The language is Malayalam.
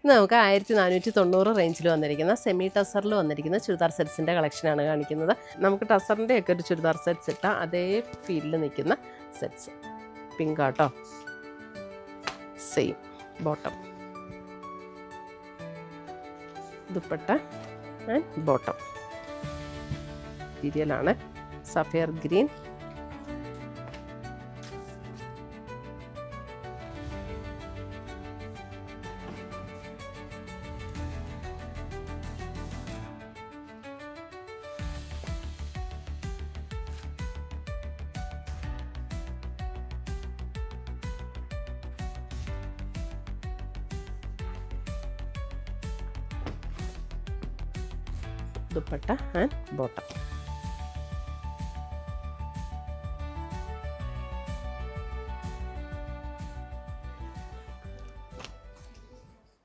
നമുക്ക് 1490 റേഞ്ചിൽ വന്നിരിക്കുന്ന സെമി ടസറിൽ വന്നിരിക്കുന്ന ചുരിദാർ സെറ്റ്സിൻ്റെ കളക്ഷനാണ് കാണിക്കുന്നത്. നമുക്ക് ടസറിൻ്റെയൊക്കെ ഒരു ചുരിദാർ സെറ്റ്സ് ഇട്ടാൽ അതേ ഫീലിൽ നിൽക്കുന്ന സെറ്റ്സ്. പിങ്ക് ആട്ടോ, same bottom, dupatta and bottom മെറ്റീരിയലാണ് sapphire green. Dupatta and bottom.